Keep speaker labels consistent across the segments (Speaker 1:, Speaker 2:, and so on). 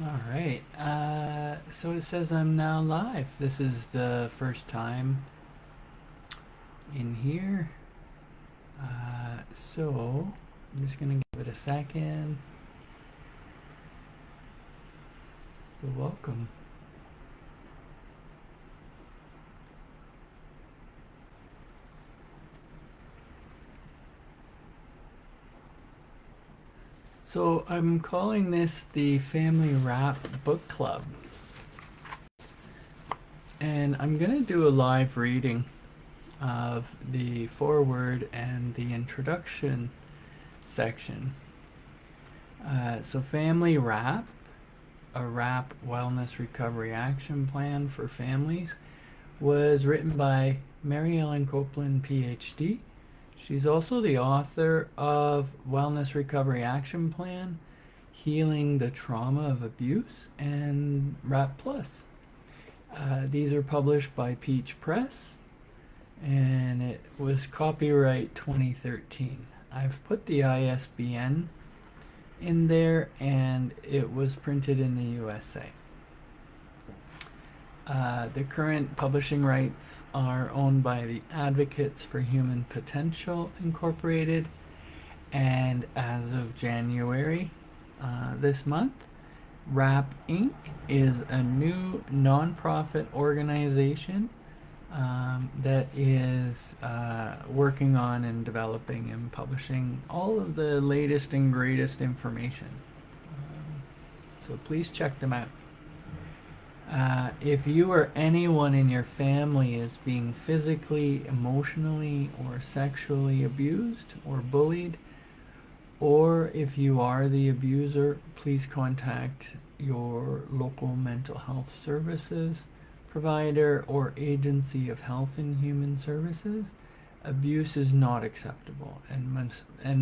Speaker 1: All right. So it says I'm now live. This is the first time in here. So I'm just going to give it a second. The welcome. So I'm calling this the Family Rap Book Club. And I'm going to do a live reading of the foreword and the introduction section. So Family Rap, a rap wellness recovery action plan for families, was written by Mary Ellen Copeland, PhD. She's also the author of Wellness Recovery Action Plan, Healing the Trauma of Abuse, and Rap Plus. These are published by Peach Press, and it was copyright 2013. I've put the ISBN in there, and it was printed in the USA. The current publishing rights are owned by the Advocates for Human Potential Incorporated, and as of January this month, RAP Inc. is a new nonprofit organization that is working on and developing and publishing all of the latest and greatest information. So please check them out. If you or anyone in your family is being physically, emotionally, or sexually abused or bullied, or if you are the abuser, please contact your local mental health services provider or agency of health and human services. Abuse is not acceptable and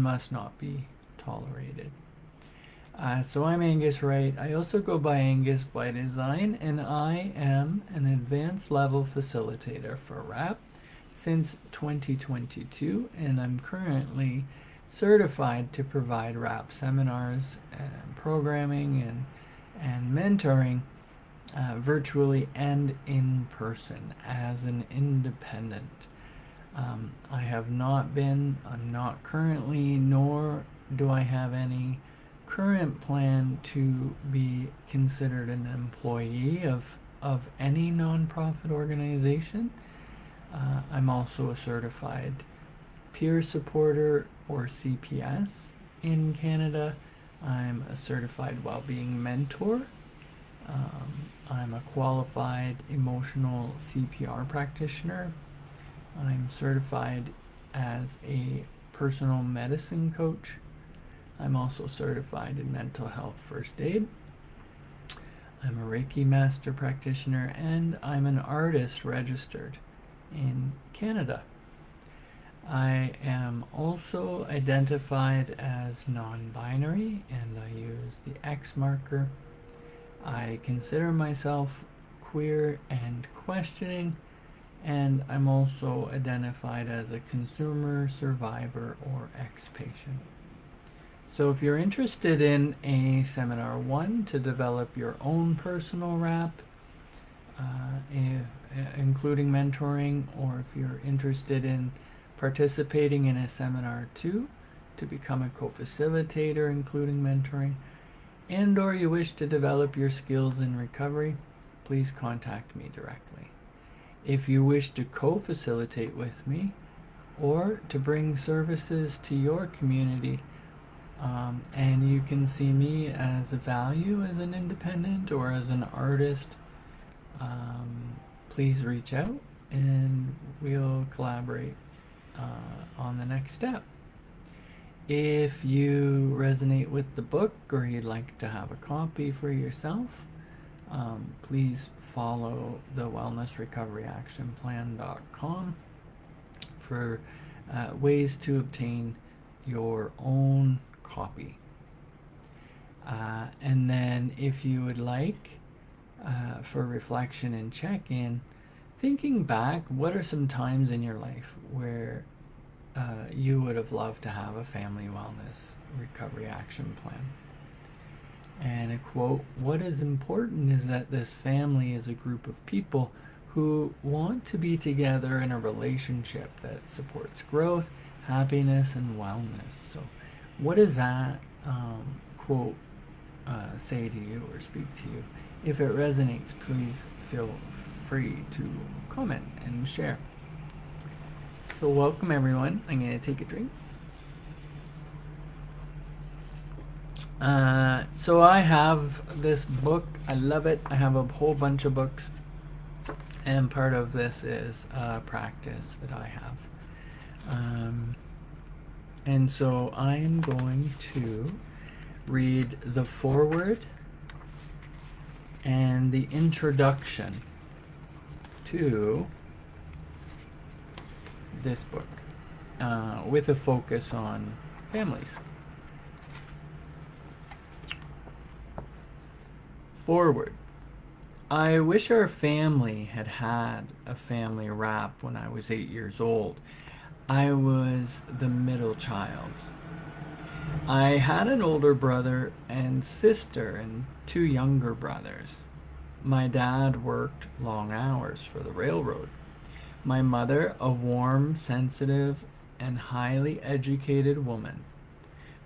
Speaker 1: must not be tolerated. So I'm Angus Wright. I also go by Angus By Design, and I am an advanced level facilitator for RAP since 2022, and I'm currently certified to provide RAP seminars and programming and mentoring virtually and in person as an independent. I have not been, I'm not currently, nor do I have any current plan to be considered an employee of any nonprofit organization. I'm also a certified peer supporter or CPS in Canada. I'm a certified well-being mentor. I'm a qualified emotional CPR practitioner. I'm certified as a personal medicine coach. I'm also certified in mental health first aid. I'm a Reiki master practitioner, and I'm an artist registered in Canada. I am also identified as non-binary, and I use the X marker. I consider myself queer and questioning, and I'm also identified as a consumer, survivor, or ex-patient. So if you're interested in a Seminar 1 to develop your own personal rap, including mentoring, or if you're interested in participating in a Seminar 2 to become a co-facilitator, including mentoring, and or you wish to develop your skills in recovery, please contact me directly. If you wish to co-facilitate with me or to bring services to your community, and you can see me as a value as an independent or as an artist, please reach out and we'll collaborate on the next step. If you resonate with the book or you'd like to have a copy for yourself, please follow the wellnessrecoveryactionplan.com for ways to obtain your own copy. And then if you would like, for reflection and check-in, thinking back, what are some times in your life where you would have loved to have a family wellness recovery action plan? And I quote, "What is important is that this family is a group of people who want to be together in a relationship that supports growth, happiness, and wellness." So, what does that quote say to you or speak to you? If it resonates, please feel free to comment and share. So, welcome everyone. I'm going to take a drink. So I have this book. I love it. I have a whole bunch of books, and part of this is a practice that I have. And so I'm going to read the foreword and the introduction to this book, with a focus on families. Foreword. I wish our family had had a family wrap when I was 8 years old. I was the middle child. I had an older brother and sister and 2 younger brothers. My dad worked long hours for the railroad. My mother, a warm, sensitive, and highly educated woman,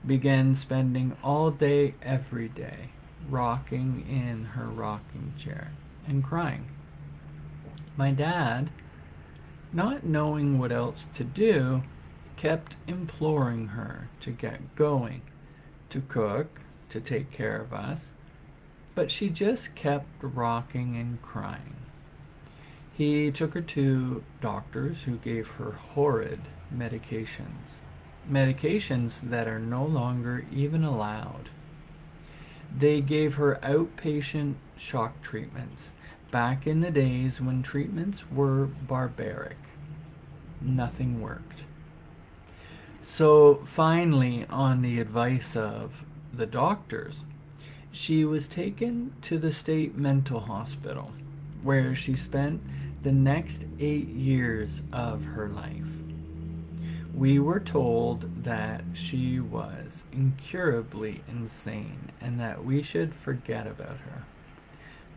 Speaker 1: began spending all day, every day, rocking in her rocking chair and crying. My dad, not knowing what else to do, kept imploring her to get going, to cook, to take care of us, but she just kept rocking and crying. He took her to doctors who gave her horrid medications that are no longer even allowed. They gave her outpatient shock treatments back in the days when treatments were barbaric. Nothing worked. So finally, on the advice of the doctors, she was taken to the state mental hospital, where she spent the next 8 years of her life. We were told that she was incurably insane and that we should forget about her.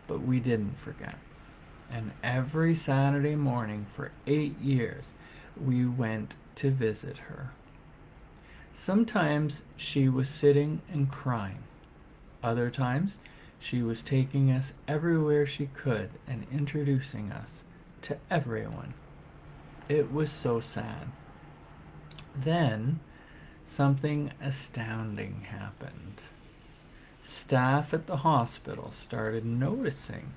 Speaker 1: But we didn't forget. And every Saturday morning for 8 years, we went to visit her. Sometimes she was sitting and crying. Other times, she was taking us everywhere she could and introducing us to everyone. It was so sad. Then, something astounding happened. Staff at the hospital started noticing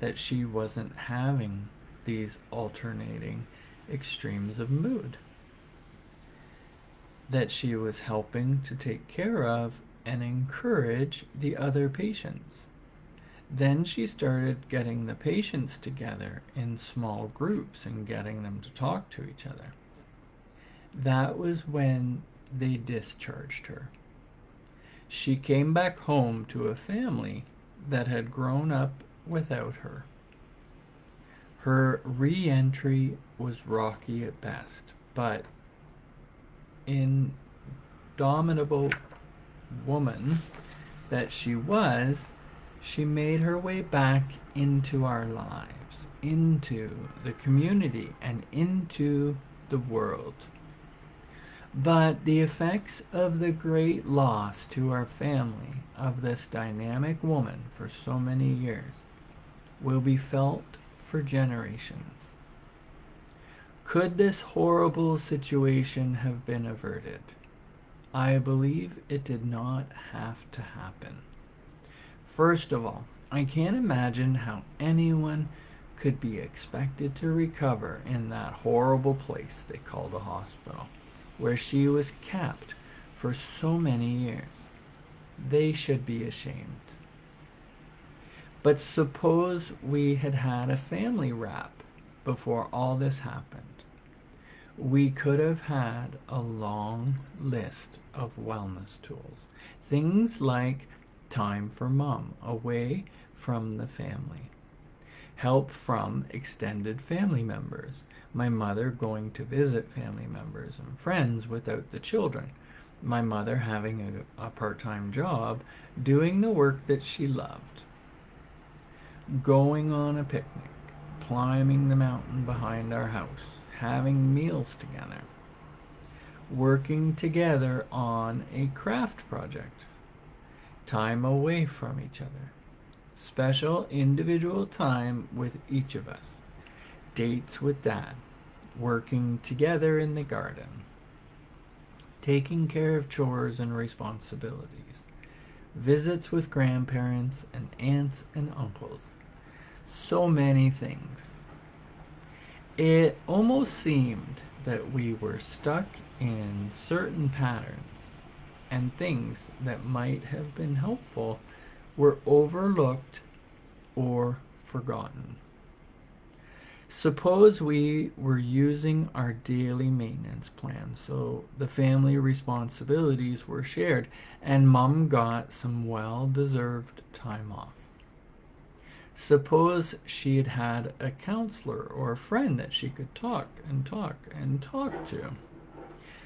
Speaker 1: that she wasn't having these alternating extremes of mood, that she was helping to take care of and encourage the other patients. Then she started getting the patients together in small groups and getting them to talk to each other. That was when they discharged her. She came back home to a family that had grown up without her. Her re-entry was rocky at best, but indomitable woman that she was, she made her way back into our lives, into the community, and into the world. But the effects of the great loss to our family of this dynamic woman for so many years will be felt for generations. Could this horrible situation have been averted? I believe it did not have to happen. First of all, I can't imagine how anyone could be expected to recover in that horrible place they called a hospital, where she was kept for so many years. They should be ashamed. But suppose we had had a family wrap before all this happened. We could have had a long list of wellness tools. Things like time for mom, away from the family. Help from extended family members. My mother going to visit family members and friends without the children. My mother having a part-time job, doing the work that she loved, going on a picnic, climbing the mountain behind our house, having meals together, working together on a craft project, time away from each other, special individual time with each of us, dates with Dad, working together in the garden, taking care of chores and responsibilities, visits with grandparents and aunts and uncles. So many things. It almost seemed that we were stuck in certain patterns, and things that might have been helpful were overlooked or forgotten. Suppose we were using our daily maintenance plan, so the family responsibilities were shared, and Mom got some well-deserved time off. Suppose she had had a counselor or a friend that she could talk and talk and talk to.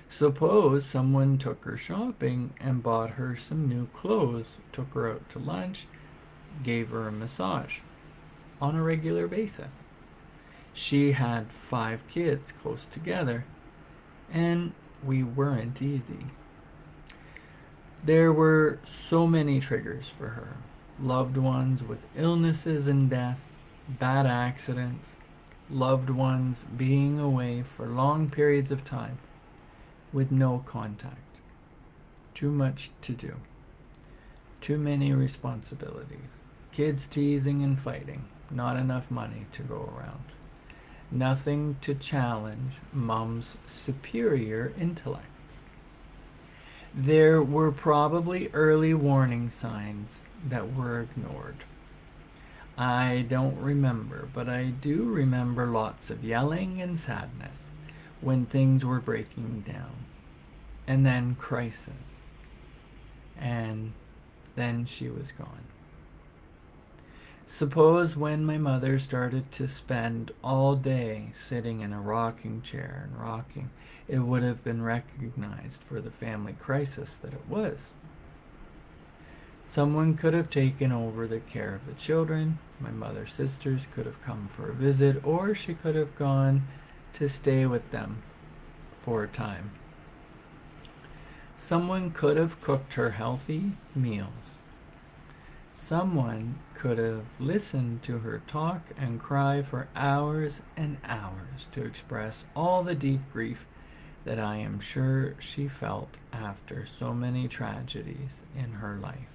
Speaker 1: Suppose someone took her shopping and bought her some new clothes, took her out to lunch, gave her a massage on a regular basis. She had 5 kids close together, and we weren't easy. There were so many triggers for her. Loved ones with illnesses and death, bad accidents, loved ones being away for long periods of time with no contact. Too much to do. Too many responsibilities. Kids teasing and fighting. Not enough money to go around. Nothing to challenge Mom's superior intellect. There were probably early warning signs that were ignored. I don't remember, but I do remember lots of yelling and sadness when things were breaking down. And then crisis. And then she was gone. Suppose when my mother started to spend all day sitting in a rocking chair and rocking, it would have been recognized for the family crisis that it was. Someone could have taken over the care of the children. My mother's sisters could have come for a visit, or she could have gone to stay with them for a time. Someone could have cooked her healthy meals. Someone could have listened to her talk and cry for hours and hours to express all the deep grief that I am sure she felt after so many tragedies in her life,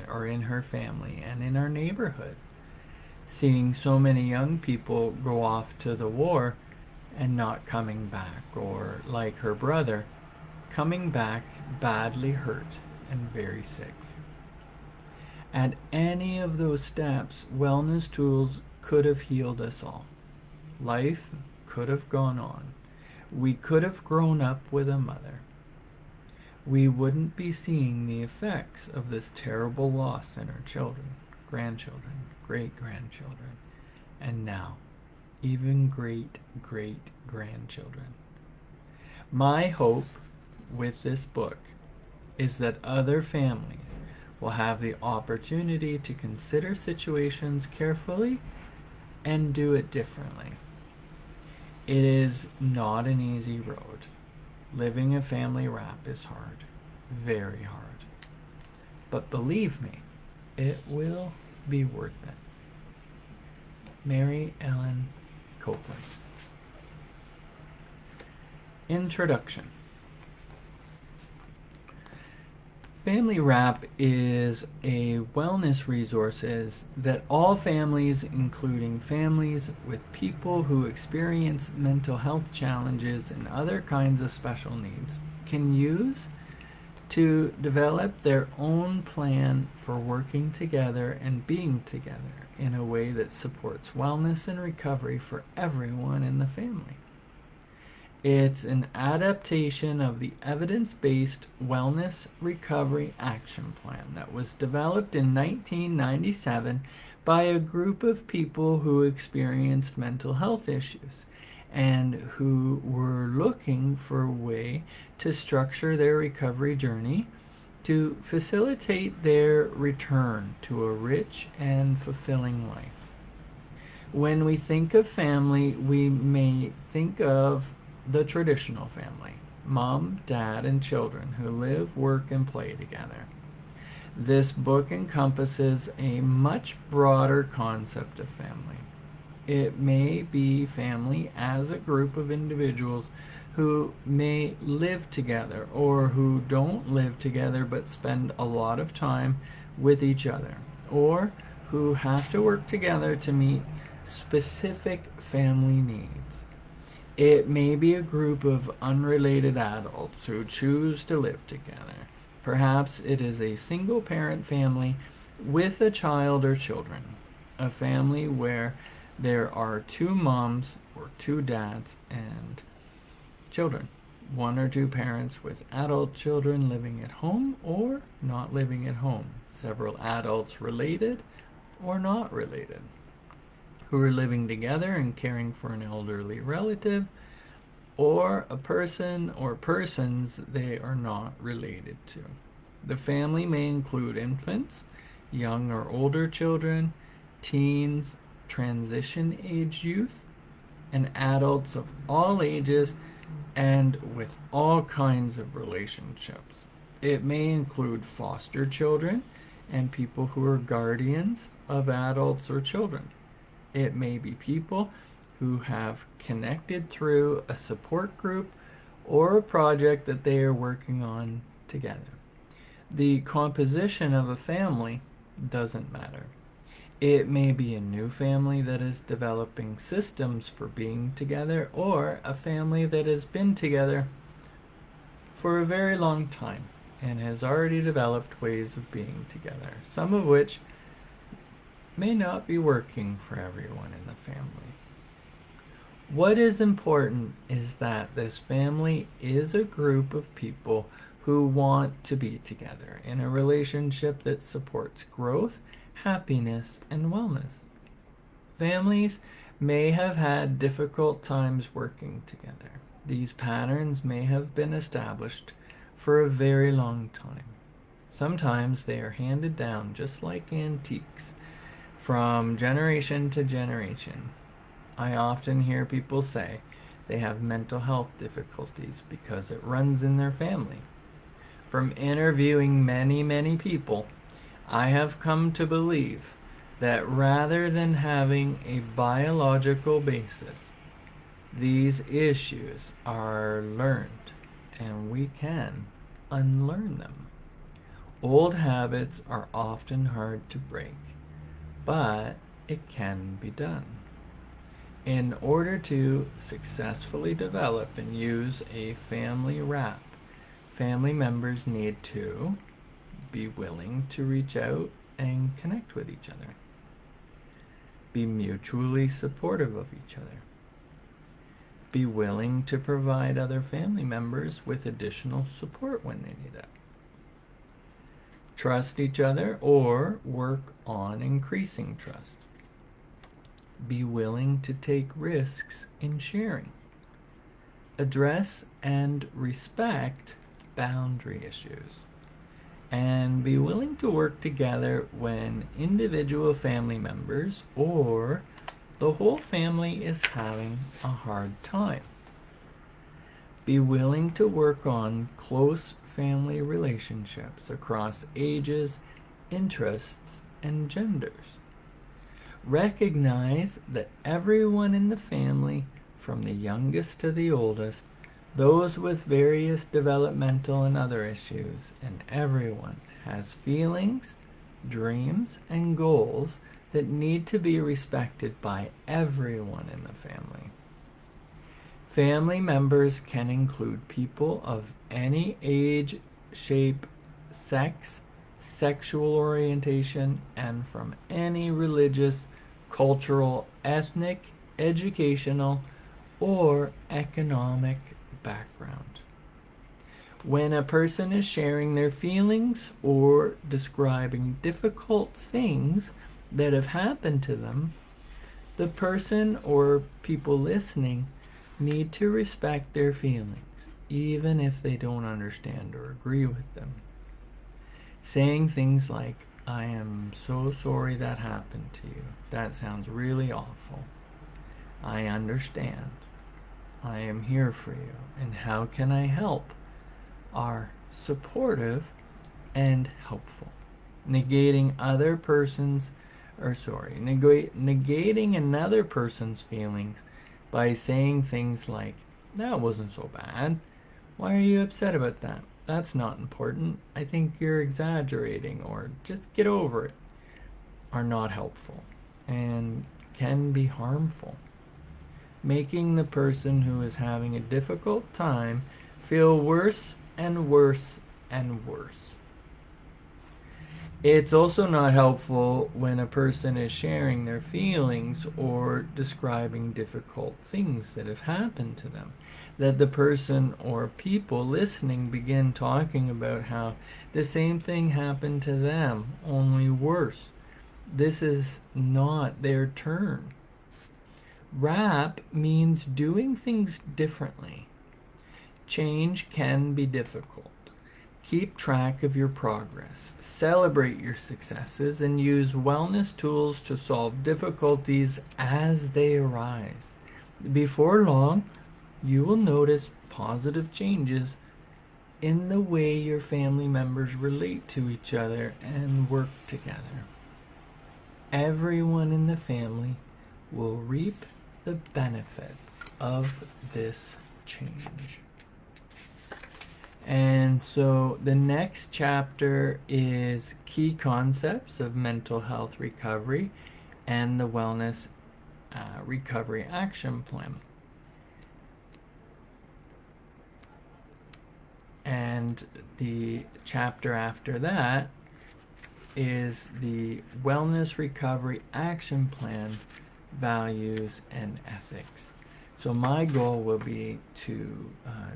Speaker 1: or in her family and in our neighborhood. Seeing so many young people go off to the war and not coming back, or like her brother, coming back badly hurt and very sick. At any of those steps, wellness tools could have healed us all. Life could have gone on. We could have grown up with a mother. We wouldn't be seeing the effects of this terrible loss in our children, grandchildren, great-grandchildren, and now, even great-great-grandchildren. My hope with this book is that other families will have the opportunity to consider situations carefully and do it differently. It is not an easy road. Living a family wrap is hard, very hard. But believe me, it will be worth it. Mary Ellen Copeland. Introduction. Family Wrap is a wellness resources that all families, including families with people who experience mental health challenges and other kinds of special needs, can use to develop their own plan for working together and being together in a way that supports wellness and recovery for everyone in the family. It's an adaptation of the evidence-based Wellness Recovery Action Plan that was developed in 1997 by a group of people who experienced mental health issues. and who were looking for a way to structure their recovery journey to facilitate their return to a rich and fulfilling life. When we think of family, we may think of the traditional family: mom, dad, and children who live, work, and play together. This book encompasses a much broader concept of family. It may be family as a group of individuals who may live together or who don't live together but spend a lot of time with each other, or who have to work together to meet specific family needs. It may be a group of unrelated adults who choose to live together. Perhaps it is a single parent family with a child or children, a family where there are two moms or two dads and children, one or two parents with adult children living at home or not living at home, several adults related or not related, who are living together and caring for an elderly relative, or a person or persons they are not related to. The family may include infants, young or older children, teens, transition age youth, and adults of all ages and with all kinds of relationships. It may include foster children and people who are guardians of adults or children. It may be people who have connected through a support group or a project that they are working on together. The composition of a family doesn't matter. It may be a new family that is developing systems for being together, or a family that has been together for a very long time and has already developed ways of being together, some of which may not be working for everyone in the family. What is important is that this family is a group of people who want to be together in a relationship that supports growth, happiness, and wellness. Families may have had difficult times working together. These patterns may have been established for a very long time. Sometimes they are handed down just like antiques from generation to generation. I often hear people say they have mental health difficulties because it runs in their family. From interviewing many people, I have come to believe that rather than having a biological basis, these issues are learned and we can unlearn them. Old habits are often hard to break, but it can be done. In order to successfully develop and use a family wrap, family members need to be willing to reach out and connect with each other, be mutually supportive of each other, be willing to provide other family members with additional support when they need it, trust each other or work on increasing trust, be willing to take risks in sharing, address and respect boundary issues, and be willing to work together when individual family members or the whole family is having a hard time. Be willing to work on close family relationships across ages, interests, and genders. Recognize that everyone in the family, from the youngest to the oldest, those with various developmental and other issues, and everyone has feelings, dreams, and goals that need to be respected by everyone in the family. Family members can include people of any age, shape, sex, sexual orientation, and from any religious, cultural, ethnic, educational, or economic background. When a person is sharing their feelings or describing difficult things that have happened to them, the person or people listening need to respect their feelings, even if they don't understand or agree with them. Saying things like, "I am so sorry that happened to you. That sounds really awful. I understand. I am here for you. And how can I help?" are supportive and helpful. Negating another person's feelings by saying things like, "That wasn't so bad. Why are you upset about that? That's not important. I think you're exaggerating," or "Just get over it," are not helpful and can be harmful, making the person who is having a difficult time feel worse and worse and worse. It's also not helpful when a person is sharing their feelings or describing difficult things that have happened to them, that the person or people listening begin talking about how the same thing happened to them, only worse. This is not their turn. RAP means doing things differently. Change can be difficult. Keep track of your progress, celebrate your successes, and use wellness tools to solve difficulties as they arise. Before long, you will notice positive changes in the way your family members relate to each other and work together. Everyone in the family will reap the benefits of this change. And so the next chapter is key concepts of mental health recovery and the wellness recovery action plan. And the chapter after that is the wellness recovery action plan, values and ethics. So my goal will be to,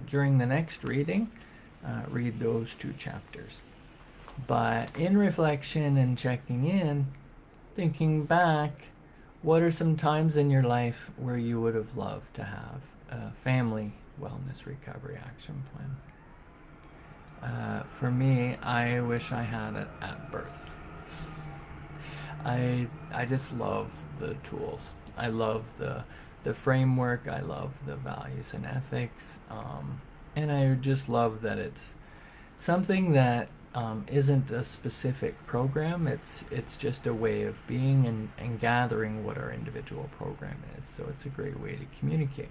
Speaker 1: during the next reading, read those two chapters. But in reflection and checking in, thinking back, what are some times in your life where you would have loved to have a family wellness recovery action plan? For me, I wish I had it at birth. I just love the tools. I love the framework. I love the values and ethics. And I just love that it's something that isn't a specific program. It's just a way of being and gathering what our individual program is. So it's a great way to communicate.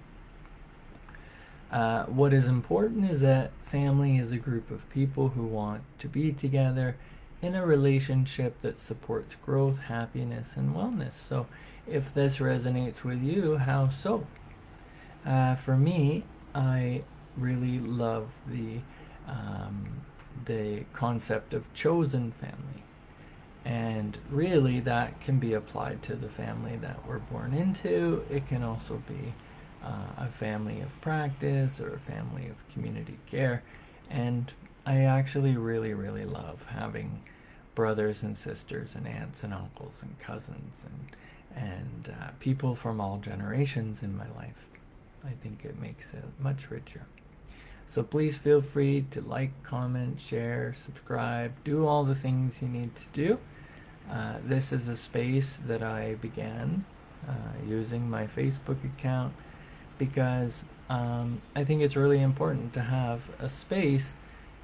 Speaker 1: What is important is that family is a group of people who want to be together in a relationship that supports growth, happiness, and wellness. So if this resonates with you, how so? For me, I really love the concept of chosen family. And really that can be applied to the family that we're born into. It can also be a family of practice or a family of community care. And I actually really, really love having brothers and sisters and aunts and uncles and cousins and people from all generations in my life. I think it makes it much richer. So please feel free to like, comment, share, subscribe, do all the things you need to do. This is a space that I began using my Facebook account because I think it's really important to have a space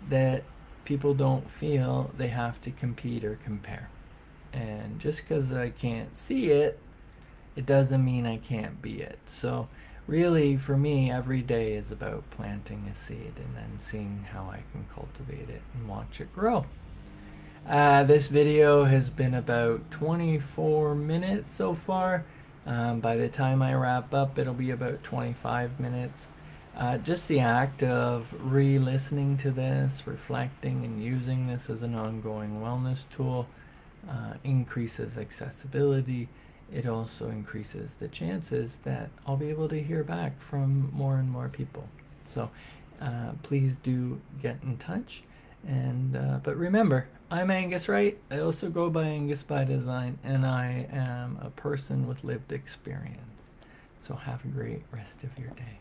Speaker 1: that people don't feel they have to compete or compare. And just because I can't see it, it doesn't mean I can't be it. So really, for me, every day is about planting a seed and then seeing how I can cultivate it and watch it grow. This video has been about 24 minutes so far. By the time I wrap up, it'll be about 25 minutes. Just the act of re-listening to this, reflecting, and using this as an ongoing wellness tool increases accessibility. It also increases the chances that I'll be able to hear back from more and more people. So please do get in touch. And but remember, I'm Angus Wright. I also go by Angus By Design, and I am a person with lived experience. So have a great rest of your day.